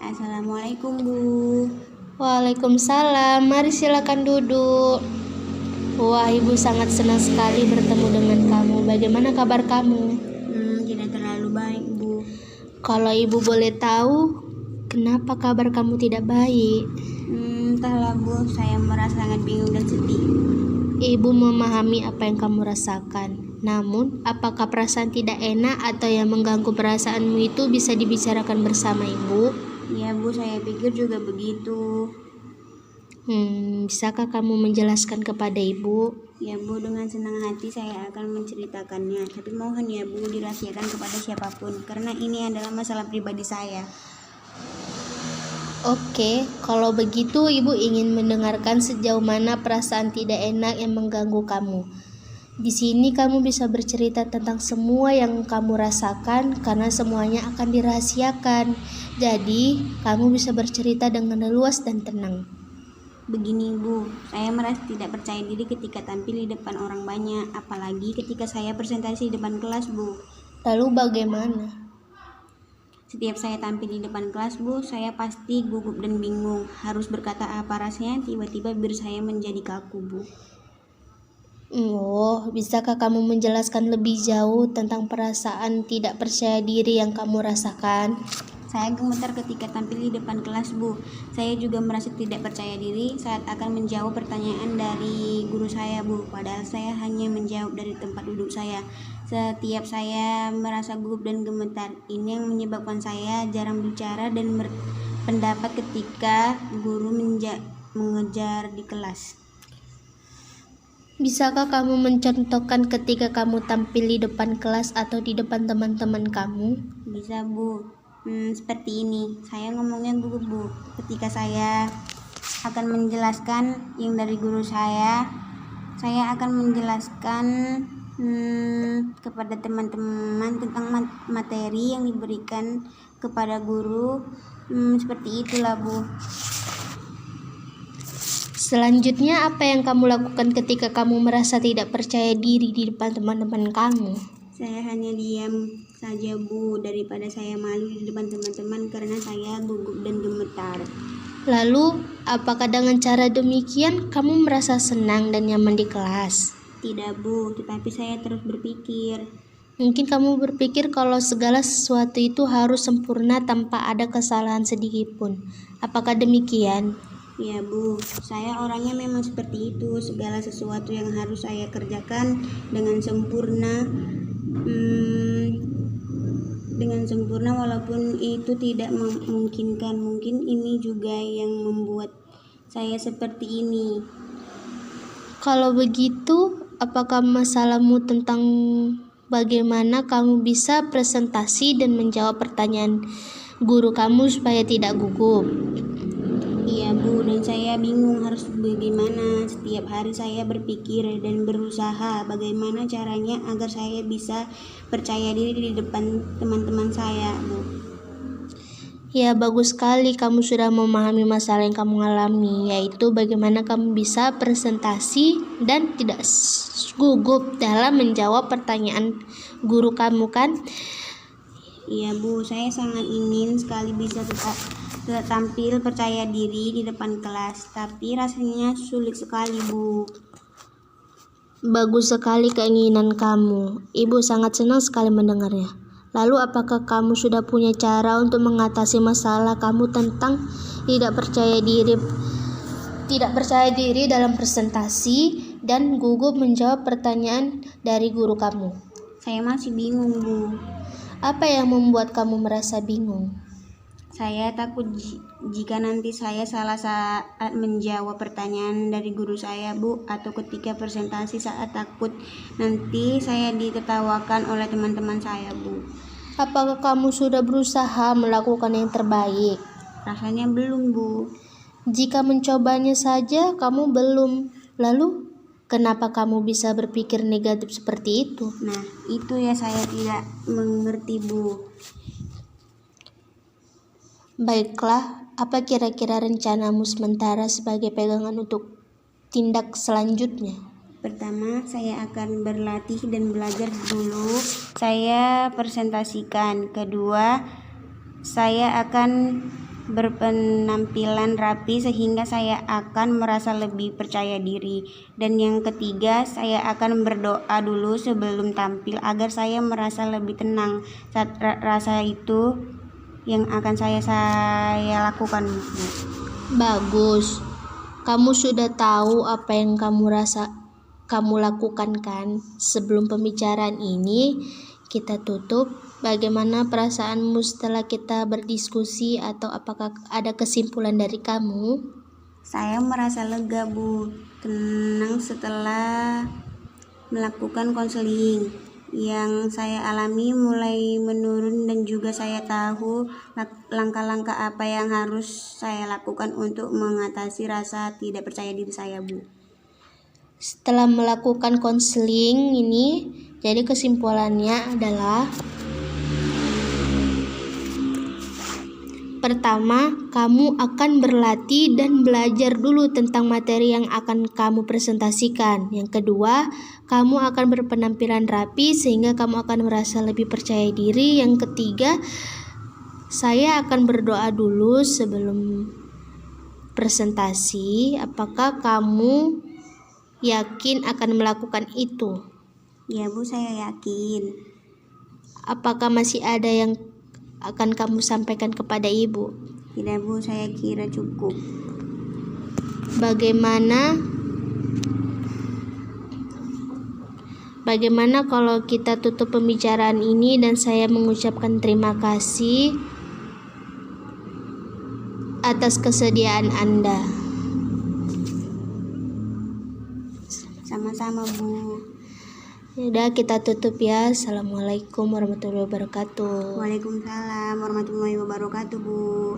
Assalamualaikum Bu. Waalaikumsalam, mari silakan duduk. Wah, Ibu sangat senang sekali bertemu dengan kamu. Bagaimana kabar kamu? Tidak terlalu baik Bu. Kalau Ibu boleh tahu, kenapa kabar kamu tidak baik? Entahlah Bu, saya merasa sangat bingung dan sedih. Ibu memahami apa yang kamu rasakan. Namun, apakah perasaan tidak enak atau yang mengganggu perasaanmu itu bisa dibicarakan bersama Ibu? Ya Bu, saya pikir juga begitu. Bisakah kamu menjelaskan kepada Ibu? Ya Bu, dengan senang hati saya akan menceritakannya. Tapi mohon ya Bu, dirahasiakan kepada siapapun, karena ini adalah masalah pribadi saya. Oke, kalau begitu Ibu ingin mendengarkan sejauh mana perasaan tidak enak yang mengganggu kamu. Di sini kamu bisa bercerita tentang semua yang kamu rasakan karena semuanya akan dirahasiakan. Jadi, kamu bisa bercerita dengan luas dan tenang. Begini Bu, saya merasa tidak percaya diri ketika tampil di depan orang banyak, apalagi ketika saya presentasi di depan kelas Bu. Lalu bagaimana? Setiap saya tampil di depan kelas Bu, saya pasti gugup dan bingung. Harus berkata apa rasanya, tiba-tiba bibir saya menjadi kaku Bu. Bisakah kamu menjelaskan lebih jauh tentang perasaan tidak percaya diri yang kamu rasakan? Saya gemetar ketika tampil di depan kelas Bu. Saya juga merasa tidak percaya diri saat akan menjawab pertanyaan dari guru saya Bu. Padahal saya hanya menjawab dari tempat duduk saya. Setiap saya merasa gugup dan gemetar. Ini yang menyebabkan saya jarang bicara dan berpendapat ketika guru mengejar di kelas. Bisakah kamu mencontohkan ketika kamu tampil di depan kelas atau di depan teman-teman kamu? Bisa Bu. Seperti ini, saya ngomongnya gugup Bu. Ketika saya akan menjelaskan yang dari guru saya akan menjelaskan kepada teman-teman tentang materi yang diberikan kepada guru. Seperti itulah Bu. Selanjutnya, apa yang kamu lakukan ketika kamu merasa tidak percaya diri di depan teman-teman kamu? Saya hanya diam saja Bu, daripada saya malu di depan teman-teman karena saya gugup dan gemetar. Lalu, apakah dengan cara demikian kamu merasa senang dan nyaman di kelas? Tidak Bu, tetapi saya terus berpikir. Mungkin kamu berpikir kalau segala sesuatu itu harus sempurna tanpa ada kesalahan sedikit pun. Apakah demikian? Ya Bu, saya orangnya memang seperti itu. Segala sesuatu yang harus saya kerjakan dengan sempurna, walaupun itu tidak memungkinkan. Mungkin ini juga yang membuat saya seperti ini. Kalau begitu, apakah masalahmu tentang bagaimana kamu bisa presentasi dan menjawab pertanyaan guru kamu supaya tidak gugup? Iya Bu, dan saya bingung harus bagaimana. Setiap hari saya berpikir dan berusaha bagaimana caranya agar saya bisa percaya diri di depan teman-teman saya Bu. Ya, bagus sekali kamu sudah memahami masalah yang kamu alami, yaitu bagaimana kamu bisa presentasi dan tidak gugup dalam menjawab pertanyaan guru kamu kan? Iya Bu, saya sangat ingin sekali bisa tetap tampil percaya diri di depan kelas, tapi rasanya sulit sekali Bu. Bagus sekali keinginan kamu. Ibu sangat senang sekali mendengarnya. Lalu apakah kamu sudah punya cara untuk mengatasi masalah kamu tentang tidak percaya diri dalam presentasi dan gugup menjawab pertanyaan dari guru kamu? Saya masih bingung Bu. Apa yang membuat kamu merasa bingung? Saya takut jika nanti saya salah saat menjawab pertanyaan dari guru saya Bu, atau ketika presentasi saat takut nanti saya ditertawakan oleh teman-teman saya Bu. Apakah kamu sudah berusaha melakukan yang terbaik? Rasanya belum Bu. Jika mencobanya saja kamu belum, lalu kenapa kamu bisa berpikir negatif seperti itu? Nah, itu ya saya tidak mengerti Bu. Baiklah, apa kira-kira rencanamu sementara sebagai pegangan untuk tindak selanjutnya? Pertama, saya akan berlatih dan belajar dulu. Saya presentasikan. Kedua, saya akan berpenampilan rapi sehingga saya akan merasa lebih percaya diri. Dan yang ketiga, saya akan berdoa dulu sebelum tampil agar saya merasa lebih tenang saat rasa itu yang akan saya lakukan, Bu. Bagus. Kamu sudah tahu apa yang kamu lakukan kan? Sebelum pembicaraan ini kita tutup. Bagaimana perasaanmu setelah kita berdiskusi, atau apakah ada kesimpulan dari kamu? Saya merasa lega, Bu. Tenang setelah melakukan konseling. Yang saya alami mulai menurun dan juga saya tahu langkah-langkah apa yang harus saya lakukan untuk mengatasi rasa tidak percaya diri saya, Bu. Setelah melakukan konseling ini, jadi kesimpulannya adalah: pertama, kamu akan berlatih dan belajar dulu tentang materi yang akan kamu presentasikan. Yang kedua, kamu akan berpenampilan rapi sehingga kamu akan merasa lebih percaya diri. Yang ketiga, saya akan berdoa dulu sebelum presentasi. Apakah kamu yakin akan melakukan itu? Ya, Bu, saya yakin. Apakah masih ada yang akan kamu sampaikan kepada ibu? Tidak, Bu, saya kira cukup. Bagaimana kalau kita tutup pembicaraan ini dan saya mengucapkan terima kasih atas kesediaan Anda. Sama-sama, Bu. Udah, kita tutup ya. Assalamualaikum warahmatullahi wabarakatuh. Waalaikumsalam warahmatullahi wabarakatuh, Bu.